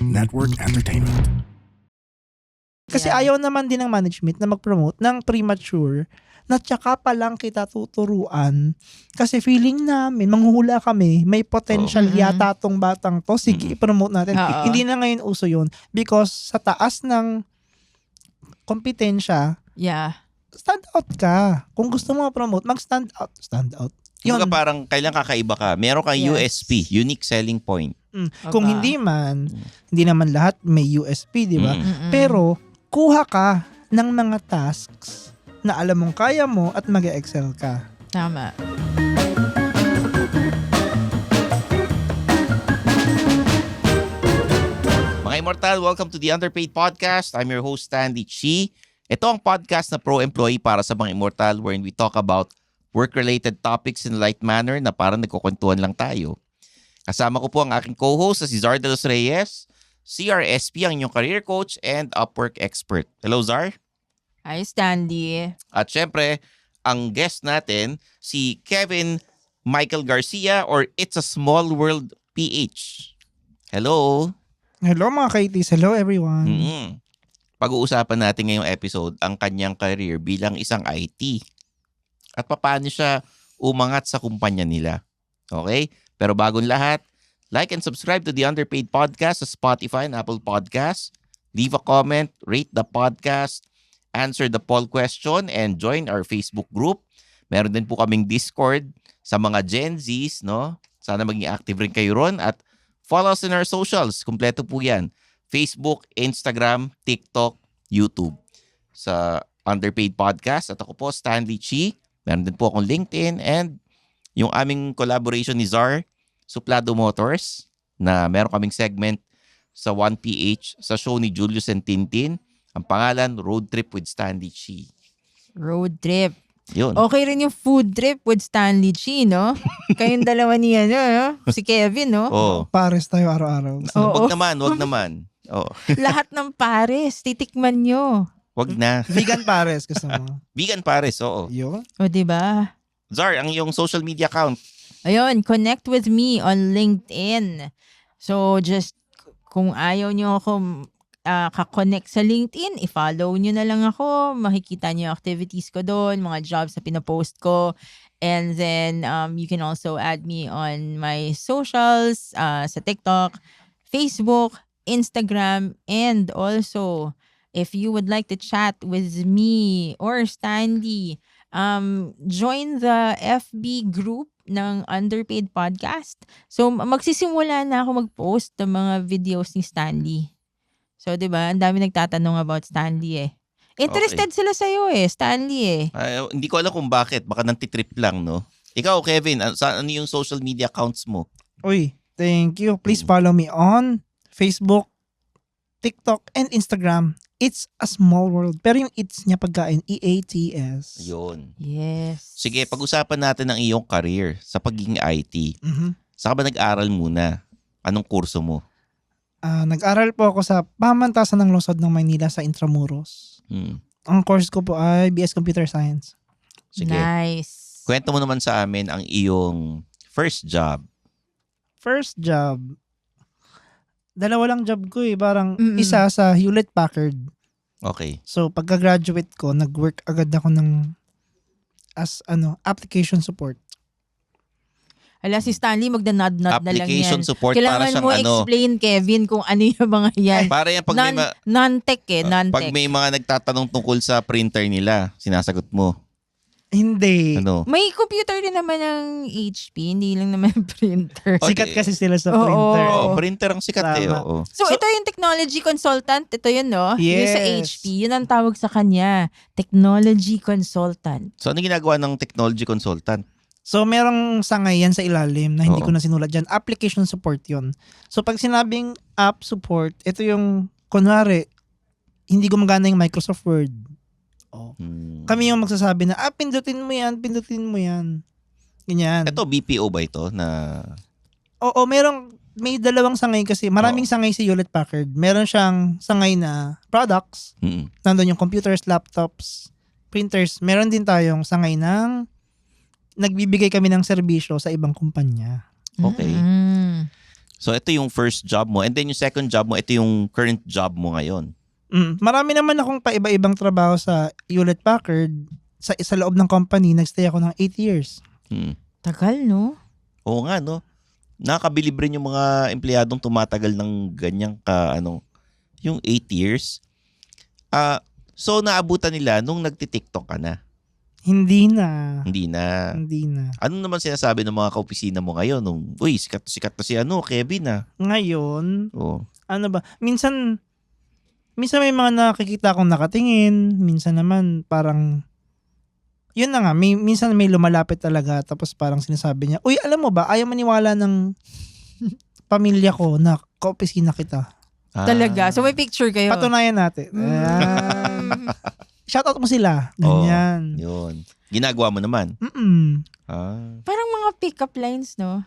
Network Entertainment. Kasi ayaw naman din ng management na mag-promote ng premature na tsaka pa lang kita tuturuan. Kasi feeling namin, manghuhula kami, may potential yata tong batang to. Sige, i-promote natin. Hindi na ngayon uso yun. Because sa taas ng kompetensya, stand out ka. Kung gusto mo ma-promote, mag-stand out. Stand out. Kumbaga parang kailan kakaiba ka. Meron kang USP, unique selling point. Kung hindi man, hindi naman lahat may USP, di ba? Pero, kuha ka ng mga tasks na alam mong kaya mo at mag-excel ka. Tama. Mga Immortal, welcome to the Underpaid Podcast. I'm your host, Stanley Chi. Ito ang podcast na pro-employee para sa mga Immortal wherein we talk about work-related topics in a light manner na parang nagkukwentuhan lang tayo. Kasama ko po ang aking co-host na si Zar de los Reyes, CRSP, ang inyong career coach and Upwork expert. Hello, Zar. Hi, Stanley. At syempre, ang guest natin, si Kevin Michael Garcia or It's a Small World PH. Hello. Hello mga kaitis. Hello everyone. Pag-uusapan natin ngayong episode ang kanyang career bilang isang IT. At paano siya umangat sa kumpanya nila. Okay? Pero bagong lahat, like and subscribe to the Underpaid Podcast sa Spotify and Apple Podcasts. Leave a comment, rate the podcast, answer the poll question, and join our Facebook group. Meron din po kaming Discord sa mga Gen Zs, no? Sana maging active rin kayo ron at follow us in our socials. Kumpleto po yan. Facebook, Instagram, TikTok, YouTube. Sa Underpaid Podcast. At ako po, Stanley Chi. Meron din po akong LinkedIn and yung aming collaboration ni Zar, Suplado Motors, na meron kaming segment sa 1PH sa show ni Julius and Tintin. Ang pangalan, Road Trip with Stanley Chi. Road trip. Yun. Okay rin yung food trip with Stanley Chi, no? Kayong dalawa niya, no? Si Kevin, no? Oh. Pares tayo araw-araw. Wag naman. Oh. Lahat ng pares, titikman nyo. Wag na. Vegan pares gusto mo. Vegan pares, oo. Yun. O, diba? Zar, ang iyong social media account. Ayun, connect with me on LinkedIn. So, just kung ayaw nyo ako kakonect sa LinkedIn, i-follow nyo na lang ako. Makikita nyo yung activities ko doon, mga jobs na pinapost ko. And then, you can also add me on my socials, sa TikTok, Facebook, Instagram, and also, if you would like to chat with me or Stanley, join the FB group ng Underpaid Podcast. So, magsisimula na ako mag-post ng mga videos ni Stanley. So, di ba? Ang dami nagtatanong about Stanley eh. Interested sila sa'yo eh, Stanley eh. Hindi ko alam kung bakit. Baka nantitrip lang, no? Ikaw, Kevin, ano yung social media accounts mo? Uy, thank you. Please follow me on Facebook, TikTok, and Instagram. It's a Small World. Pero yung it's niya pagkain, EATS. Yun. Yes. Sige, pag-usapan natin ang iyong career sa pagiging IT. Saan ka ba nag-aral muna? Anong kurso mo? Nag-aral po ako sa Pamantasan ng Lungsod ng Maynila sa Intramuros. Ang course ko po ay BS Computer Science. Sige. Nice. Kwento mo naman sa amin ang iyong first job. First job. Dalawa lang job ko eh. Parang isa sa Hewlett Packard. Okay. So pagka-graduate ko, nag-work agad ako as application support. Hala, si Stanley magda-nod-nod na lang yan. Application support para Kailangan siyang mo explain, Kevin, kung ano yung mga yan. Para yan pag non-tech eh, non-tech. pag may mga nagtatanong tungkol sa printer nila, sinasagot mo. Hindi. Ano? May computer din naman ng HP, hindi lang naman printer. Okay. Sikat kasi sila sa Oo. printer. Oo, printer ang sikat eh. Tama. Oo. So, ito yung technology consultant. Ito yun, no? Yung sa Yes. HP. Yun ang tawag sa kanya. Technology consultant. So, ano ginagawa ng technology consultant? So, merong sangay yan sa ilalim na hindi Oo. ko na sinulat dyan. Application support yun. So, pag sinabing app support, ito yung, kunwari, hindi gumagana yung Microsoft Word. Oh. Kami yung magsasabi na, pindutin mo yan. Ganyan. Ito, BPO ba ito? Na... Oo, may dalawang sangay kasi. Maraming sangay si Hewlett Packard. Meron siyang sangay na products. Nandun yung computers, laptops, printers. Meron din tayong sangay ng nagbibigay kami ng serbisyo sa ibang kumpanya. Okay. So ito yung first job mo. And then yung second job mo, ito yung current job mo ngayon. Marami naman akong paiba-ibang trabaho sa Hewlett Packard. Sa loob ng company, nagstay ako ng 8 years. Tagal, no? Oo nga, no? Nakakabilib rin yung mga empleyadong tumatagal ng ganyang yung 8 years. So naabutan nila nung nagti-TikTok ka na. Hindi na. Hindi na. Ano naman sinasabi ng mga kaopisina mo ngayon? Uy, sikat na si Kevin Ngayon, Oo. ano ba? Minsan may mga nakikita akong nakatingin. Minsan naman parang, yun na nga, minsan may lumalapit talaga. Tapos parang sinasabi niya, uy, alam mo ba, ayaw maniwala ng pamilya ko na kaopisina kita. Talaga? So may picture kayo? Patunayan natin. Shoutout mo sila. Ganyan. Yun. Ginagawa mo naman. Parang mga pick-up lines, no?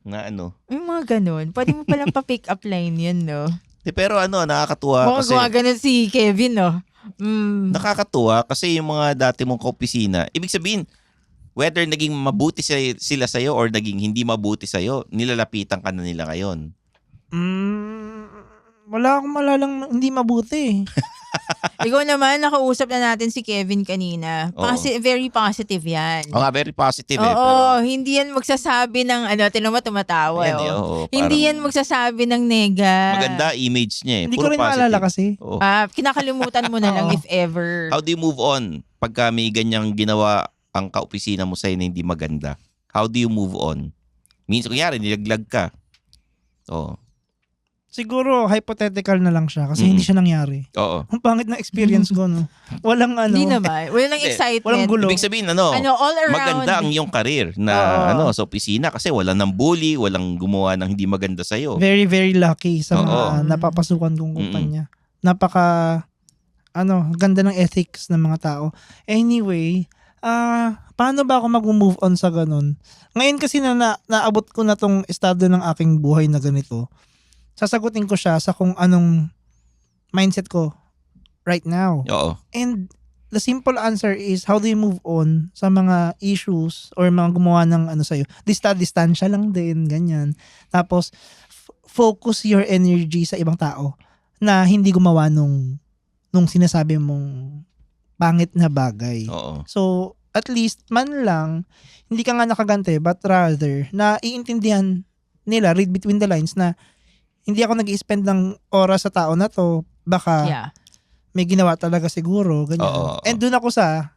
Na ano? Yung mga ganun. Pwede mo palang pa-pick up line yun, no? Pero nakakatuwa Mukhang kasi... gumagano si Kevin, no? Nakakatuwa kasi yung mga dati mong kaopisina, ibig sabihin, whether naging mabuti sila sa'yo or naging hindi mabuti sa'yo, nilalapitan ka na nila ngayon. Wala akong malalang hindi mabuti. Ikaw naman, nakausap na natin si Kevin kanina. Very positive yan. Oo nga, very positive Oo, pero... hindi yan magsasabi ng tinan mo tumatawa. Hindi, Hindi yan magsasabi ng nega. Maganda image niya Hindi ko Puro rin positive. maalala kasi. Kinakalimutan mo na lang if ever. How do you move on pagka may ganyang ginawa ang kaopisina mo sa'yo na hindi maganda? How do you move on? Minsan, kunyari, nilaglag ka. Siguro, hypothetical na lang siya kasi hindi siya nangyari. Oo. Ang pangit na experience ko, no? Walang Hindi naman. Walang excitement. Walang gulo. Ibig sabihin, all around. maganda ang iyong karir na sa opisina kasi wala nang bully, walang gumawa ng hindi maganda sa'yo. Very, very lucky sa mga napapasukan kong kumpanya. Ganda ng ethics ng mga tao. Anyway, paano ba ako mag-move on sa ganun? Ngayon kasi naabot ko na tong estado ng aking buhay na ganito. Sasagutin ko siya sa kung anong mindset ko right now. Oo. And the simple answer is, how do you move on sa mga issues or mga gumawa ng sa'yo? Distansya lang din, ganyan. Tapos, focus your energy sa ibang tao na hindi gumawa nung sinasabi mong pangit na bagay. Oo. So, at least, man lang, hindi ka nga nakagante, but rather, na iintindihan nila, read between the lines, na hindi ako nag-i-spend ng oras sa tao na to, baka may ginawa talaga siguro, ganyan. Oo. And doon ako sa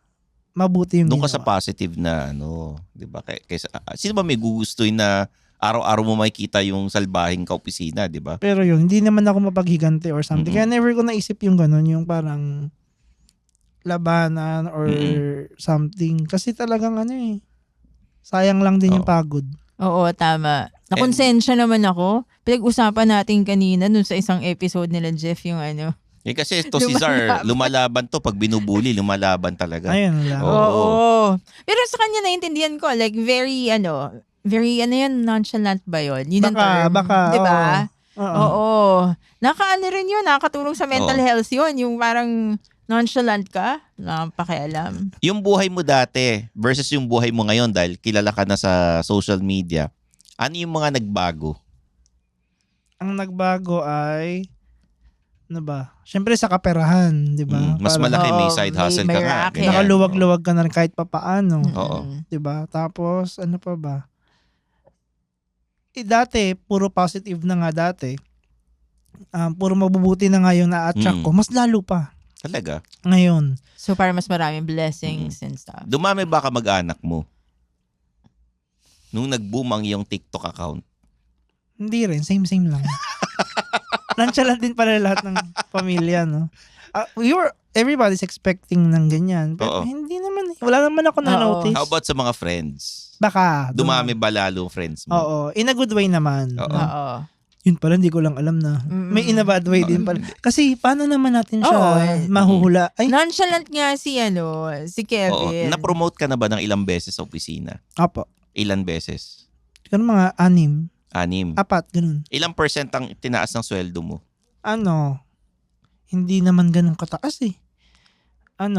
mabuti yung Doon ginawa. ka sa positive na di ba? Kaysa, sino ba may gugustuhin na araw-araw mo makikita yung salbahing kaopisina, di ba? Pero yun, hindi naman ako mapaghigante or something. Kaya never ko naisip yung ganun, yung parang labanan or something. Kasi talagang sayang lang din yung pagod. Oo, tama. Nakonsensya naman ako. Pinag-usapan natin kanina dun sa isang episode nila Jeff yung Kasi to si Zar, lumalaban to. Pag binubuli, lumalaban talaga. Ayun lang. Oo. Pero sa kanya naintindihan ko, like very nonchalant ba yun? Yun ang term. Baka. Diba? Oo. Nakaano rin yun, nakakatulong sa mental health yun. Yung parang nonchalant ka, pakialam. Yung buhay mo dati versus yung buhay mo ngayon dahil kilala ka na sa social media, ano yung mga nagbago? Ang nagbago ay, Siyempre sa kaperahan, di ba? Mas malaki, may side hustle ka nga. racket. Nakaluwag-luwag ka na rin kahit papaano. Oo. Di ba? Tapos, ano pa ba? Dati, puro positive na nga dati. Puro mabubuti na nga yung na-attract ko. Mas lalo pa. Talaga? Ngayon. So para mas maraming blessings and stuff. Dumami ba kamag-anak mo? Nung nag-boom ang iyong TikTok account? Hindi rin. Same lang. Nonchalant din pala lahat ng pamilya, no? Everybody's expecting ng ganyan. Pero hindi naman. Wala naman ako na-notice. How about sa mga friends? Baka. Dumami ba lalo friends mo? Oo. In a good way naman. Oo. Yun pala, hindi ko lang alam na. May in a bad way din pala. Kasi paano naman natin siya mahuhula? Ay, nonchalant nga si Kevin. Na-promote ka na ba ng ilang beses sa opisina? Apo. Ilan beses? Ganun mga 6. 6. 4, ganun. Ilang percent ang tinaas ng sweldo mo? Hindi naman ganun kataas eh. 10%?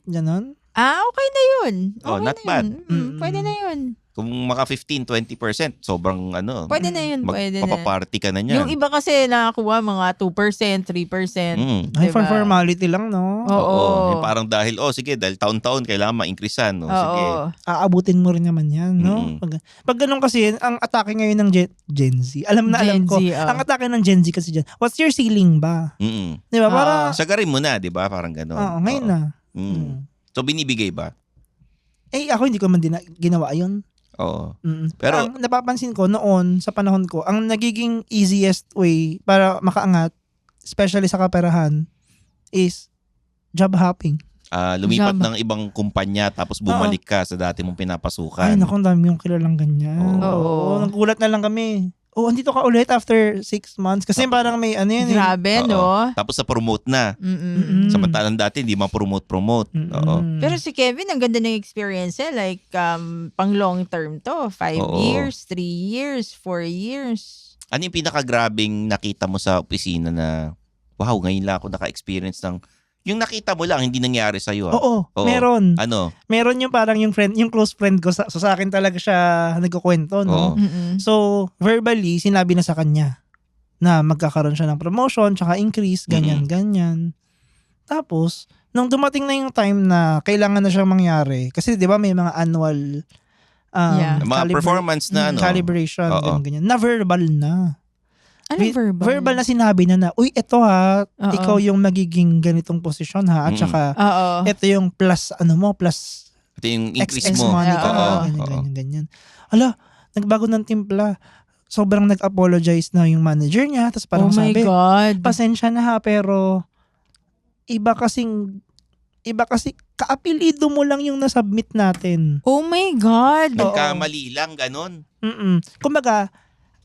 Ganun? Okay na yun. Okay not na bad. Yun. Pwede na yun. Kung maka 15-20%, sobrang Pwede na yun, pwede na. Papaparty ka na niyan. Yung iba kasi nakakuha mga 2%, 3%. Ay, for Diba? formality lang, no? Oo. Yung parang dahil, sige, dahil taon-taon kailangan ma-increasean. No? Sige. Oo. Aabutin mo rin naman yan, no? Pag ganun kasi, ang atake ngayon ng Gen Z, alam Gen ko, Z, ang atake ng Gen Z kasi dyan, what's your ceiling ba? Di ba? Para, Sagarin mo na, di ba? Parang gano'n. ngayon na. So, binibigay ba? Ako hindi ko man ginawa yun. Oo. Pero ang napapansin ko noon, sa panahon ko, ang nagiging easiest way para makaangat, especially sa kaperahan, is job hopping. Lumipat ng ibang kumpanya tapos bumalik ka sa dati mong pinapasukan. Ay, naku, ang dami yung kilalang ganyan. Oo. Nagulat na lang kami. Andito ka ulit after 6 months. Kasi parang may yan. Grabe, no? Tapos na-promote na. Mm-mm. Samantalang dati, hindi ma-promote. Oo. Pero si Kevin, ang ganda ng experience eh. Like, pang long term to. 5 years, 3 years, 4 years. Ano yung pinakagrabing nakita mo sa opisina na, wow, ngayon lang ako naka-experience ng, yung nakita mo lang, hindi nangyari sa'yo. Oo, meron. Ano? Meron yung parang yung close friend ko. So sa akin talaga siya nagkukwento, no? So, verbally, sinabi na sa kanya na magkakaroon siya ng promotion, tsaka increase, ganyan. Tapos, nung dumating na yung time na kailangan na siyang mangyari, kasi di ba may mga annual mga performance na calibration, ganyan. Na verbal na. Ano verbal? Verbal na sinabi na, uy, eto ha, ikaw yung magiging ganitong posisyon ha, at saka, eto yung plus, plus, ito yung increase mo. money ka, ganyan. Ala, nagbago ng timpla. Sobrang nag-apologize na yung manager niya, tapos parang sabi, God. pasensya na ha, pero, iba kasi, kaapelido mo lang yung nasubmit natin. Oh my God. Nagkamali lang, ganun. Kumbaga,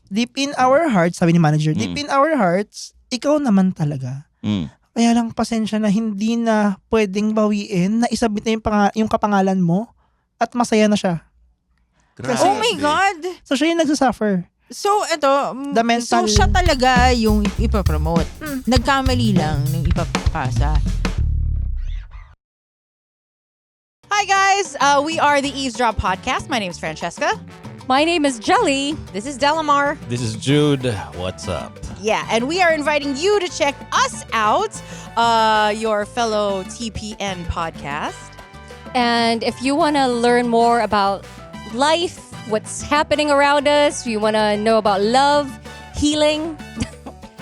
deep in our hearts, sabi ni manager, deep in our hearts, ikaw naman talaga. Kaya lang pasensya na hindi na pwedeng bawiin na isabit na yung kapangalan mo at masaya na siya. Grabe. Oh my God. So siya yung nagsasuffer. So, ito, The mental- so siya talaga yung ipapromote. Nagkamali lang nung ipapasa. Hi guys, we are the Eavesdrop Podcast. My name is Francesca. My name is Jelly. This is Delamar. This is Jude. What's up? Yeah, and we are inviting you to check us out, your fellow TPN podcast. And if you want to learn more about life, what's happening around us, you want to know about love, healing,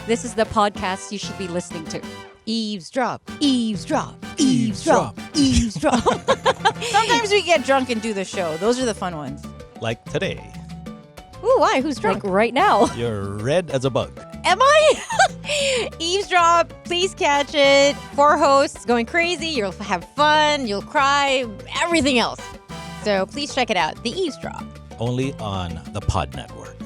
this is the podcast you should be listening to. Eavesdrop, eavesdrop, eavesdrop, eavesdrop. Sometimes we get drunk and do the show. Those are the fun ones. Like today, Ooh, why? Who's drunk? Like right now. you're red as a bug. Am I? Eavesdrop, please catch it. 4 hosts going crazy. You'll have fun. You'll cry. Everything else. So please check it out. The Eavesdrop. Only on the Pod Network.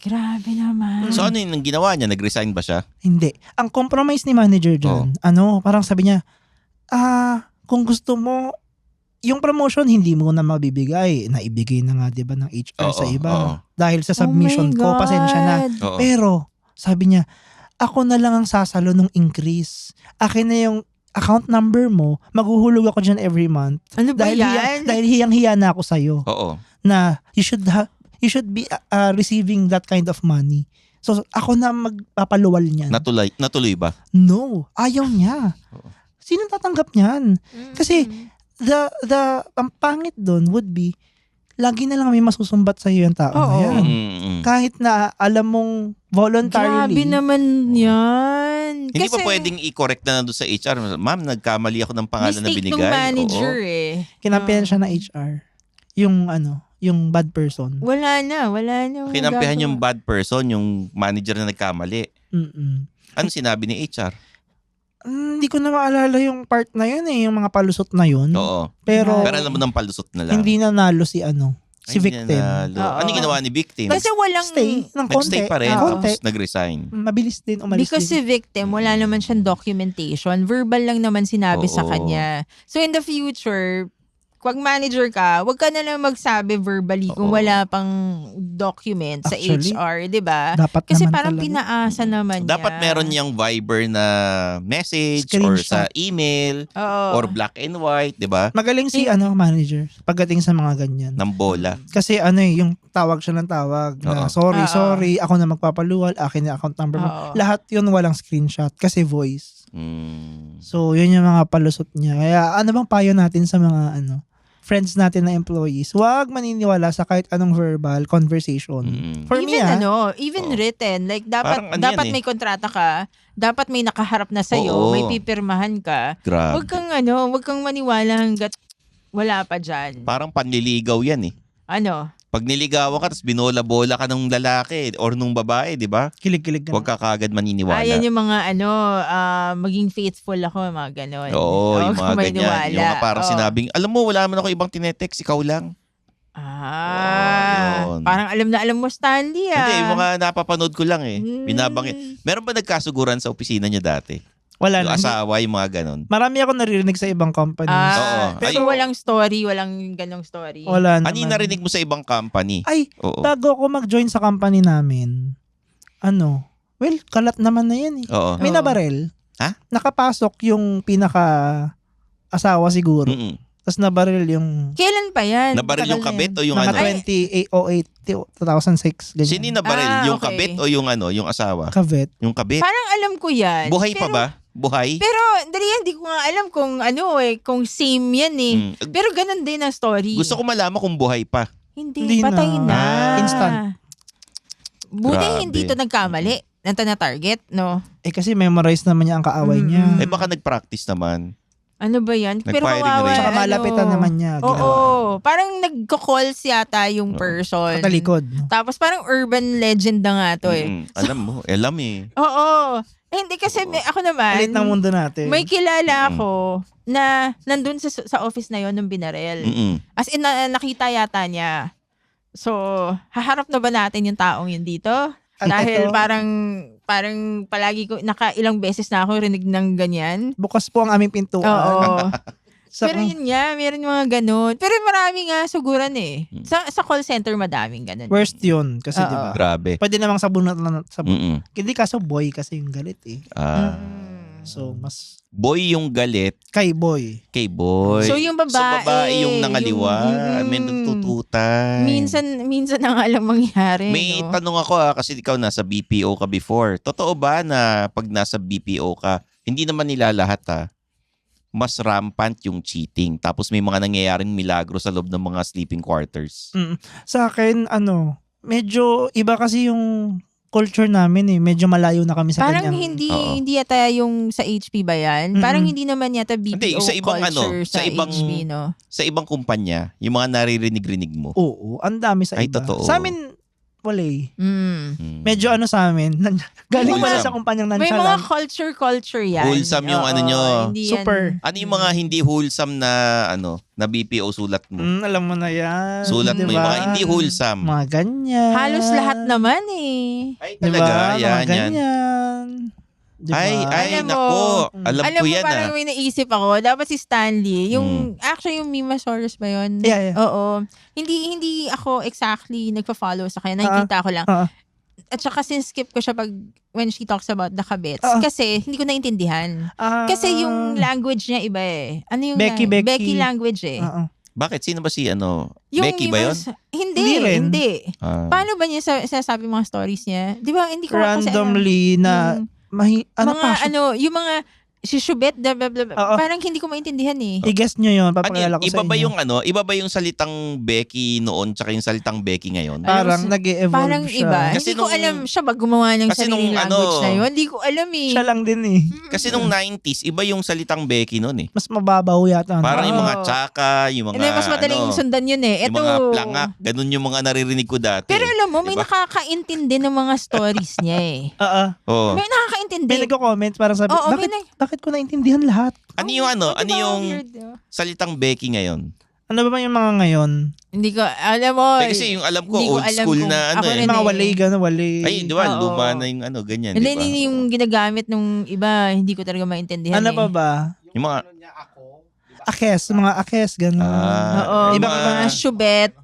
Grabe naman. So ano yung ginawa niya? Nag-resign ba siya? Hindi. Ang compromise ni manager dyan, parang sabi niya, kung gusto mo, yung promotion hindi mo na mabibigay. Naibigay na nga, di ba, ng HR sa iba. Dahil sa submission ko, pasensya na. Pero, sabi niya, ako na lang ang sasalo nung increase. Akin na yung account number mo, maghuhulog ako dyan every month. Ano ba yan? Dahil hiyang-hiya na ako sa'yo. Oo. Na you should be receiving that kind of money. So, ako na magpapaluwal niyan. Natuloy ba? No, ayaw niya. Sino tatanggap niyan? Kasi, ang pangit doon would be, lagi na lang may masusumbat sa iyo yung tao na yan. Kahit na alam mong voluntarily. Grabe naman yan. Hindi pa pwedeng i-correct na nandun sa HR. Ma'am, nagkamali ako ng pangalan na binigay. Mistake ng manager Kinampihan siya ng HR. Yung bad person. Wala na. Kinampihan yung bad person, yung manager na nagkamali. Ano sinabi ni HR? Hindi ko na maalala yung part na yun yung mga palusot na yun. Oo. Pero alam mo ng palusot na lang. hindi nanalo si victim. Ano ginawa ni victim? Kasi walang... Stay ng konti. Nag-stay pa rin. Konti. Tapos nag-resign. Mabilis din, umalis Because si din. victim, wala naman siyang documentation. Verbal lang naman sinabi sa Oo. kanya. So in the future, pag manager ka, wag ka na lang magsabi verbally kung Oo. wala pang document sa Actually, HR, di ba? Dapat Kasi naman parang talaga. pinaasa naman niya. Dapat meron niyang Viber na message or sa Screenshot. email Oo. or black and white, di ba? Magaling si manager pagdating sa mga ganyan. Ng bola. Kasi yung tawag siya ng tawag na Oo. sorry, ako na magpapaluwal, akin na account number mo. Oo. Lahat yun walang screenshot kasi voice. Mm. So, yun yung mga palusot niya. Kaya ano bang payo natin sa mga friends natin na employees? Huwag maniniwala sa kahit anong verbal conversation. Mm. For me, Even Oo. written, like dapat Parang ano yan may kontrata ka, dapat may nakaharap na sa'yo, Oo. may pipirmahan ka. Grabe. Wag kang maniwala hanggat wala pa dyan. Parang panliligaw yan eh. Ano? Pag niligawan ka, tapos binola-bola ka ng lalaki or nung babae, di ba? kilig-kilig ka Huwag ka kagad maniniwala. Ayan yung mga maging faithful ako, mga ganon. Oo, yung Huwag mga kang ganyan. maniwala. Yung mga parang Oo. sinabing, alam mo, wala man ako ibang tinetext, ikaw lang. Ah, yun. parang alam na alam mo, Stanley, Hindi, yung mga napapanood ko lang eh. Mm. Binabangin. Meron ba nagkasuguran sa opisina niyo dati? Wala Yung na. asawa, yung mga ganon. Marami ako naririnig sa ibang companies. Oo. Pero Ay- walang story, walang ganong story. Wala naman. Ano yung narinig mo sa ibang company? Ay, Oo. bago ako mag-join sa company namin, well, kalat naman na yan eh. Oo. May Oo. nabarel. Ha? Nakapasok yung pinaka-asawa siguro. Mm-mm. Tapos nabaril yung Kailan pa yan? Nabaril yung Matagal na kabit yan. o yung mga ano? 2006, ganyan. Sino yung nabaril? Yung okay. kabit o yung ano? Yung asawa? Kavet. Yung kabit? Parang alam ko yan. Buhay pa Pero- ba? Buhay? Pero, hindi ko nga alam kung kung same yan eh. Mm. Pero ganun din ang story. Gusto ko malaman kung buhay pa. Hindi Hindi, patay na. na. Instant. Buti Grabe. hindi to nagkamali. Na target, no? Kasi memorize naman niya ang kaaway niya. Eh baka nag-practice naman. Ano ba yan? Pero Nag-firing kawawa, range. Tsaka malapitan naman niya. Oo. Parang nagko-calls yata yung person. Katalikod. Tapos parang urban legend na nga to eh. Alam mo, alam eh. Oo. Hindi kasi ako naman, Alit ng mundo natin. may kilala ako na nandun sa office na yon nung binarel. Mm-mm. As in, nakita yata niya. So, haharap na ba natin yung taong yun dito? Dahil Ito. parang palagi ko, ilang beses na ako rinig ng ganyan. Bukas po ang aming pintuan. Oo. Sa, Pero yun nga, meron yung mga ganun. Pero marami nga suguran eh. Sa call center madaming ganun. worst yun. Kasi Oo. diba? Grabe. Pwede namang sabunat na sabun. Mm-mm. Hindi kaso boy kasi yung galit eh. Ah. So, mas Boy yung galit kay boy. kay boy. So, yung babae, yung nangaliwa. May nagtututan. Minsan na nga lang mangyari. May no? tanong ako kasi ikaw nasa BPO ka before. Totoo ba na pag nasa BPO ka, hindi naman nila lahat mas rampant yung cheating. Tapos may mga nangyayaring milagro sa loob ng mga sleeping quarters. Sa akin, medyo iba kasi yung culture namin eh. Medyo malayo na kami sa Parang kanyang... Oo. hindi yata yung sa HP ba yan? Parang hindi naman yata BPO Hindi, sa ibang culture sa ibang- HP, no? Sa ibang kumpanya, yung mga naririnig-rinig mo. Oo, ang dami sa Ay, iba. totoo. Sa amin, wala eh. Medyo sa amin, galing Wholesome. pala sa kumpanyang May mga nonchalant. culture yan. Wholesome yung ano nyo. Hindi Super. Yan. Ano yung mga hindi wholesome na na BPO sulat mo? Alam mo na yan. Sulat mo yung diba? mga hindi wholesome. Mga ganyan. Halos lahat naman eh. Ay, Diba? talaga. Mga Yan, yan. ganyan. Diba? Ay, Alam mo, nako. Alam Alam ko mo, yan parang may naisip ako. Dapat si Stanley. Actually, yung Mimasaurus ba yun? Yeah, yeah. Oo. Hindi ako exactly nagpa-follow sa kanya. Nakikita ko lang. At saka sinskip ko siya when she talks about the kabits. Kasi hindi ko naintindihan. Kasi yung language niya iba eh. Ano yung Becky. Becky language eh. Bakit? Sino ba si Yung Becky ba yun? Hindi rin. Hindi. Ah. Paano ba niya sinasabi mga stories niya? Di ba, hindi ko kasi alam. randomly na Mga yung mga shishubet, blah, blah, blah. Oo. Parang hindi ko maintindihan eh. i-guess nyo yun, Ano papakilala yan? ko sa Iba ba inyo. yung iba ba yung salitang Becky noon tsaka yung salitang Becky ngayon? Parang Alam mo, nag-e-evolve Parang siya. iba. Kasi Hindi ko nung- alam siya ba gumawa ng kasi sariling nung language na yun. Hindi ko alam eh. Siya lang din eh. Kasi nung 90s, iba yung salitang Becky noon eh. Mas mababaw yata. Parang yung Oo. mga tsaka, yung mga Hindi, mas madaling sundan yun eh. yung Ito, mga plangak, ganun yung mga naririnig ko dati. pero alam mo, may Diba? nakakaintindi ng mga stories niya eh. Oo. May nakakaintindi. May nagko-comment parang sabi, Oo, may bakit ko naintindihan lahat? Ano yung ano Di ba yung weird, no? salitang Becky ngayon? Ano ba yung mga ngayon? Hindi ko, alam mo. Kasi yung alam ko, hindi ko old alam school kung- na ano ako eh. rin Mga eh. walay, gano'n, walay. Ay, di ba? Oo. Luma na yung ganyan, Hindi, di ba? hindi yung ginagamit nung iba, hindi ko talaga maintindihan Ano eh. pa ba? Yung mga, akes, gano'n. Oo, Yung mga syubet.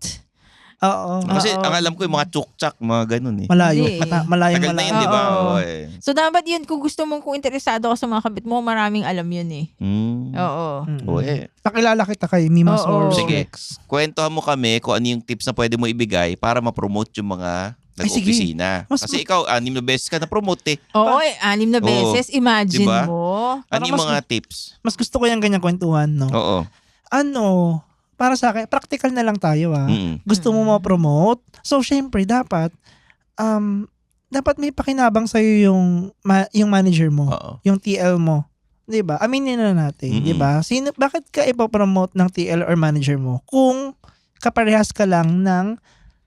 Oo. Kasi Oo. ang alam ko yung mga chukchak, mga ganun eh. Malayo. Hindi. Malayong Tagal na yun, malayo. di ba? Oo. Oo, eh. So, dapat yun, kung gusto mong, kung interesado ka sa mga kabit mo, maraming alam yun eh. Oo. Oo eh. Pakilala kita kay Mima Oo. Source Sige. Rex. Kwentuhan mo kami kung ano yung tips na pwede mo ibigay para ma-promote yung mga Ay, sige. nag-opisina. Kasi ikaw, 6 na beses ka na-promote eh. Oo, 6 na beses. Imagine Diba? mo. Ano Parang yung mas- mga tips? Mas gusto ko yung ganyang kwentuhan, no? Oo. Para sa akin, practical na lang tayo, Mm. Gusto mo ma-promote? So, syempre, dapat may pakinabang sa'yo yung manager mo, Oo. yung TL mo. 'Di ba? Aminin na natin, 'di ba? Bakit ka ipopromote ng TL or manager mo kung kaparehas ka lang ng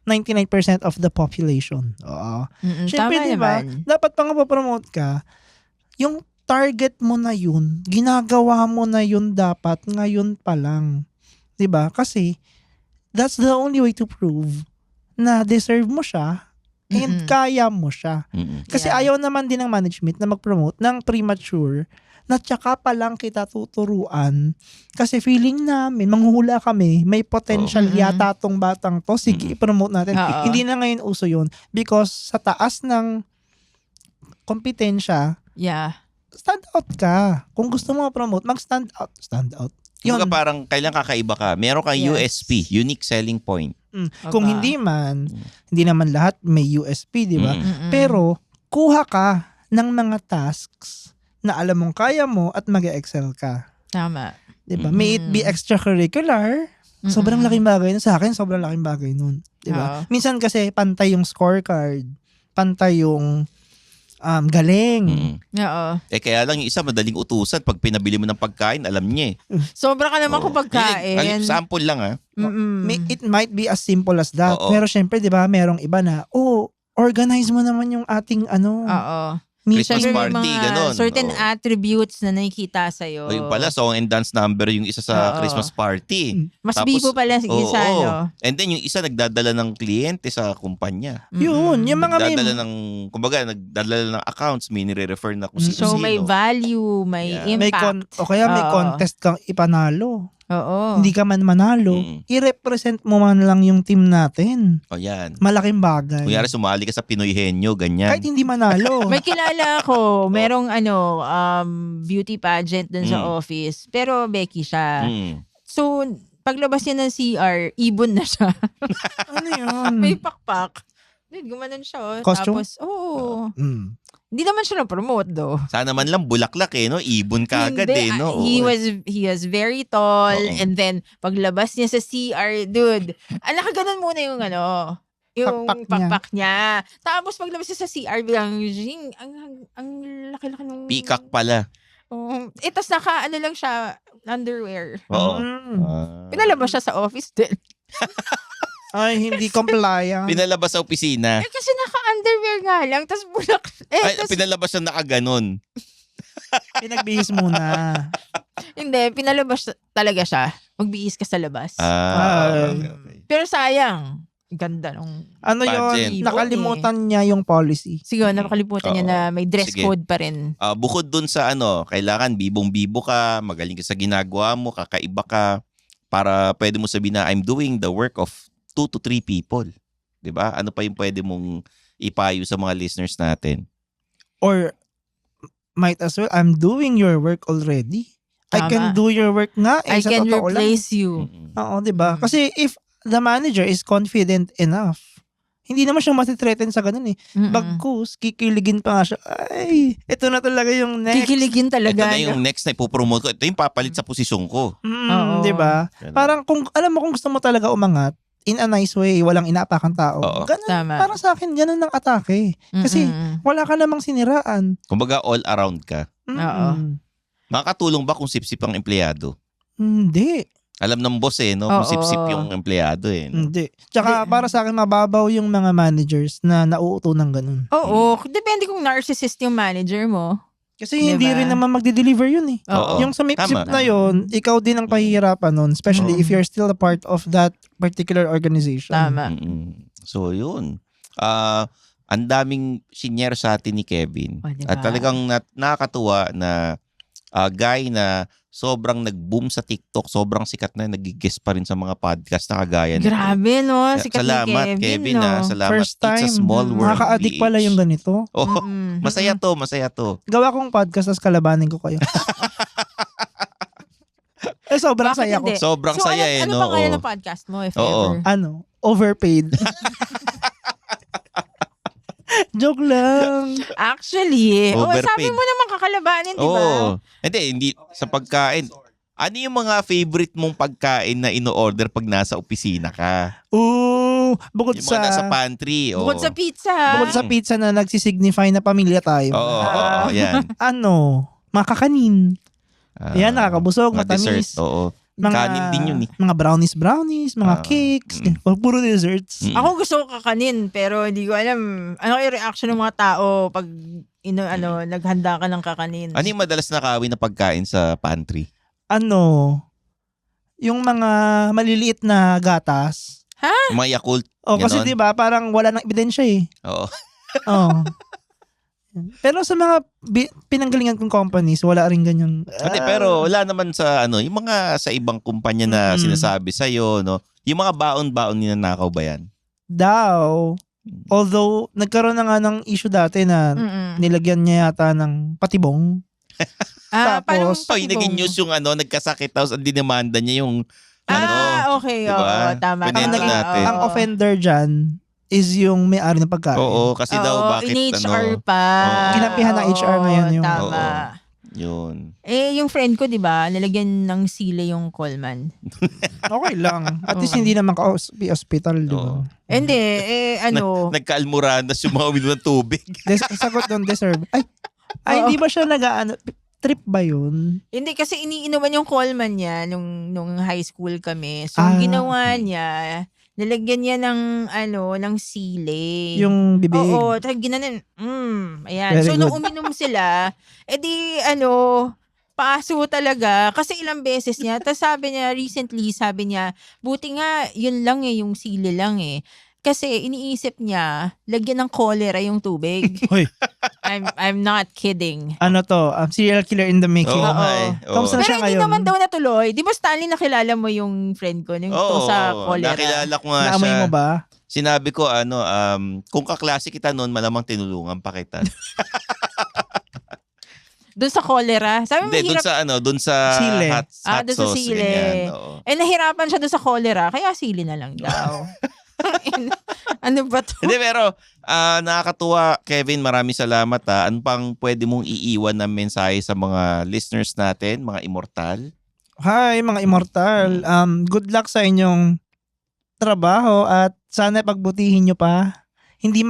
99% of the population? Oo. Syempre, Tama 'di ba? naman. Dapat pang mapopromote ka, yung target mo na yun, ginagawa mo na yun dapat ngayon pa lang. 'Di ba? Kasi that's the only way to prove na deserve mo siya and kaya mo siya. Mm-mm. Kasi Yeah. ayaw naman din ng management na mag-promote ng premature na tsaka pa lang kita tuturuan kasi feeling namin, manghuhula kami, may potential Oo. yata tong batang to, sige, i-promote natin. Oo. Hindi na ngayon uso yun because sa taas ng kompetensya, Yeah. stand out ka. Kung gusto mo ma-promote, mag-stand out. Stand out. Yun. Kumbaga parang kailan kakaiba ka. Meron kang Yes. USP, unique selling point. Kung Aba. hindi man, hindi naman lahat may USP, di ba? Mm. Pero, kuha ka ng mga tasks na alam mong kaya mo at mag-excel ka. Tama. Di ba? May it be extracurricular, sobrang laking bagay nun. Sa akin, sobrang laking bagay nun. Di ba? Oo. Minsan kasi, pantay yung scorecard, pantay yung galing. Mm. Oo. Kaya lang yung isa madaling utusan. Pag pinabili mo ng pagkain, alam niya eh. Sobra ka naman Oo. kung pagkain. Sample lang It might be as simple as that. Oo. Pero syempre, di ba, merong iba na, organize mo naman yung ating Oo. minsan Christmas Siyempre, may party, mga ganon. certain Oo. attributes na nakikita sa'yo. O yung pala, song and dance number yung isa sa Oo. Christmas party. Mas Tapos, bibo pala yung isa, oo. no? And then yung isa nagdadala ng kliyente sa kumpanya. Yun, yung mga Nagdadala ng accounts, may nire-refer na kung sino-sino. So, may value, may Yeah. impact. o kaya may Oo. contest kang ipanalo. Oo. Hindi ka man manalo, i-represent mo man lang yung team natin. O yan. Malaking bagay. Kunyari sumali ka sa Pinoy Henyo, ganyan. Kahit hindi manalo. May kilala ako, merong beauty pageant dun sa office. Pero Becky siya. Mm. So, paglabas niya ng CR, ibon na siya. Ano yun? May pakpak. Dude, gumanon siya. Costume? Tapos, oo. Mm. Hindi naman siya na-promote, though. Sana man lang bulaklak no? Ibon ka agad Hindi, no? He Oo. was very tall. Oo. And then, paglabas niya sa CR, dude, nakaganon muna yung yung Pakpak niya. pakpak niya. Tapos paglabas niya sa CR, bilang, ang laki-laki nung... Peacock pala. Tapos lang siya, underwear. Oo. Mm. Pinalabas siya sa office din. Ay, hindi compliant. Pinalabas sa opisina. Kasi naka-underwear nga lang, tapos bulak. Ay, pinalabas siya nakaganon. Pinagbihis muna. Hindi, pinalabas talaga siya. Magbihis ka sa labas. Okay. Pero sayang. Ganda nung... Ano Pageant. yun? Nakalimutan niya yung policy. Siguro, nakalimutan niya Oo. na may dress Sige. code pa rin. Bukod dun sa kailangan bibong-bibo ka, magaling ka sa ginagawa mo, kakaiba ka, para pwede mo sabihin na I'm doing the work of 2 to 3 people. 'Di ba? Ano pa yung pwede mong ipayo sa mga listeners natin? Or, might as well, I'm doing your work already. I Tama. can do your work nga. I sa can totoo lang. replace you. Oo, di ba? Kasi if the manager is confident enough, hindi naman siya matitreaten sa ganun eh. Bagkus, kikiligin pa nga siya. Ay, ito na talaga yung next. Kikiligin Ito talaga. na yung next na ipopromote ko. Ito yung papalit sa posisyon ko. Oo. Di ba? Ganun. Parang alam mo kung gusto mo talaga umangat, in a nice way, walang inaapakan tao. Oo. Ganun, Tama. para sa akin, ganun ang atake. Kasi, wala ka namang siniraan. Kumbaga all around ka. Oo. Makakatulong ba kung sip-sip ang empleyado? Hindi. Alam ng boss kung Oo. sip-sip yung empleyado no? Hindi. Tsaka para sa akin, mababaw yung mga managers na nauuto ng ganun. Oo. Depende kung narcissist yung manager mo. Kasi Diba? hindi rin naman magde-deliver yun eh. Oo. Yung sa mip-sip Tama. na yun, ikaw din ang pahihirapan nun. Especially Oo. if you're still a part of that particular organization. Tama. So yun. Ang daming senior sa atin ni Kevin. O, diba? At talagang nakakatuwa na guy na sobrang nag-boom sa TikTok, sobrang sikat na, nag-guest pa rin sa mga podcast na kagaya nito. Grabe, no? Sikat Salamat, ni Kevin, no? Salamat. First time. It's a small world. Nakaka-addict pala PH. yung ganito. Oh, Mm-mm. masaya to. Gawa kong podcast, tapos kalabanin ko kayo. Sobrang Bakit saya ko. hindi? Sobrang So, saya ano no? pa kaya Oo. ng podcast mo, if Oo. ever? Overpaid. Joke lang. Actually, Overpaid. sabi mo naman kakalabanin, di ba? Oo. Hindi sa pagkain. Ano yung mga favorite mong pagkain na ino-order pag nasa opisina ka? Ooh, bukod Yung mga nasa sa pantry. Bukod sa pizza. bukod sa pizza na nagsisignify na pamilya tayo. Oo, yan. Makakanin. Yan, nakakabusog, mga dessert. matamis. Oo. Kanin din yun eh. Mga brownies, mga cakes, puro desserts. Mm. Ako gusto ko kakanin, pero hindi ko alam ano yung reaction ng mga tao pag naghanda ka ng kakanin. Ano yung madalas nakawin na pagkain sa pantry? Yung mga maliliit na gatas. Yung mga Yakult. Kasi Ganon. 'di ba, parang wala nang ebidensya eh. Oo. Pero sa mga pinanggalingan kong companies, wala rin ganyan. Hindi, pero wala naman sa yung mga sa ibang kumpanya na sinasabi sa no. Yung mga baon-baon ninanakaw ba yan? Daw. Although nagkaroon na nga ng issue dati na nilagyan niya yata ng patibong. Oh, Tapos, yung naging news yung nagkasakit tapos ang dinimanda niya yung okay. diba? Oo, tama. Pinento natin. ang offender dyan is yung may-ari ng pagkain. Oo, kasi daw bakit in HR pa. Oo. Kinampihan ng HR ngayon yung- Tama. Yun. Yung friend ko, di ba, nilagyan ng sile yung Coleman. Okay lang. At least hindi naman ka-hospital, di Oo. ba? Hindi, Nagkaalmoranas yung mga uminom ng tubig. Sagot doon, deserve. Ay, Oo. hindi ba siya trip ba yun? Hindi kasi iniinuman yung Coleman niya nung high school kami. So, Ah. ang ginawa niya, nilagyan niya ng sile. Yung bibig. Oo, tapos ginanon. Ayan. Very So, nung good. uminom sila, paso talaga. Kasi ilang beses niya. Tapos recently, sabi niya, buti nga, yun lang yung sile lang eh. Kasi iniisip niya, lagyan ng cholera yung tubig. Hoy, I'm not kidding. serial killer in the making. Oo, Oo. nga eh. Oo. Kamusta na Pero siya hindi ngayon? naman daw natuloy. Di ba Stanley, nakilala mo yung friend ko? Yung Oo, sa cholera. nakilala ko nga Naamoy siya. mo ba? Sinabi ko, kung kaklase kita noon, malamang tinulungan pa kita. Doon sa cholera. Sabi mo, Hindi, hirap. doon sa Sile. hot Doon sa sauce. sile. Ganyan, oo. Nahirapan siya doon sa cholera. Kaya sili na lang daw. Ano ba to? Hindi, pero nakakatuwa, Kevin, maraming salamat. Ano pang pwede mong iiwan na mensahe sa mga listeners natin, mga immortal? Hi, mga immortal. Good luck sa inyong trabaho at sana pagbutihin nyo pa. Hindi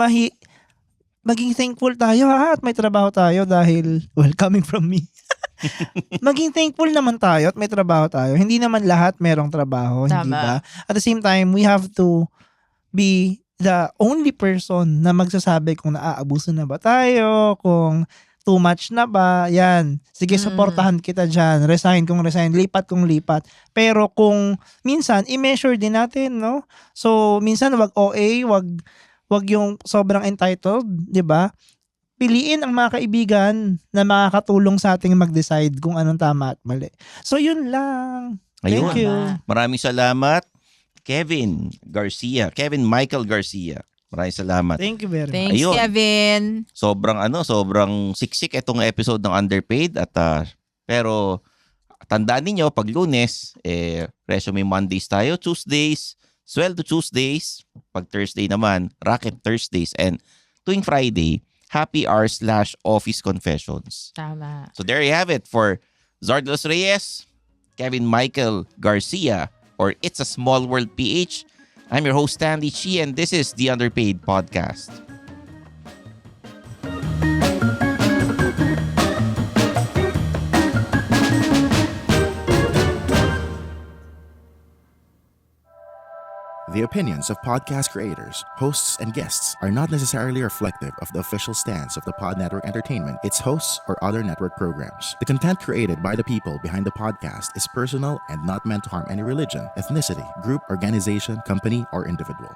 maging thankful tayo at may trabaho tayo dahil, coming from me. Maging thankful naman tayo at may trabaho tayo. Hindi naman lahat merong trabaho, hindi Tama. ba? At the same time, we have to be the only person na magsasabi kung naaabuso na ba tayo, kung too much na ba, yan. Sige, supportahan kita dyan. Resign kung resign, lipat kung lipat. Pero kung minsan, i-measure din natin, no? So, minsan wag OA, wag yung sobrang entitled, di ba? Piliin ang mga kaibigan na makakatulong sa ating mag-decide kung anong tama at mali. So, yun lang. Ayun. Thank you. Maraming salamat, Kevin Michael Garcia. Maraming salamat. Thank you very much. Thanks, Ayun. Kevin. Sobrang siksik itong episode ng Underpaid at pero tandaan niyo pag Lunes resume Mondays tayo, Tuesdays Sweldo Tuesdays, pag Thursday naman Racket Thursdays, and tuwing Friday Happy Hour/Office Confessions. Tama. So there you have it for Zardos Reyes, Kevin Michael Garcia, or It's a Small World PH. I'm your host, Stanley Chi, and this is the Underpaid Podcast. The opinions of podcast creators, hosts, and guests are not necessarily reflective of the official stance of the Pod Network Entertainment, its hosts, or other network programs. The content created by the people behind the podcast is personal and not meant to harm any religion, ethnicity, group, organization, company, or individual.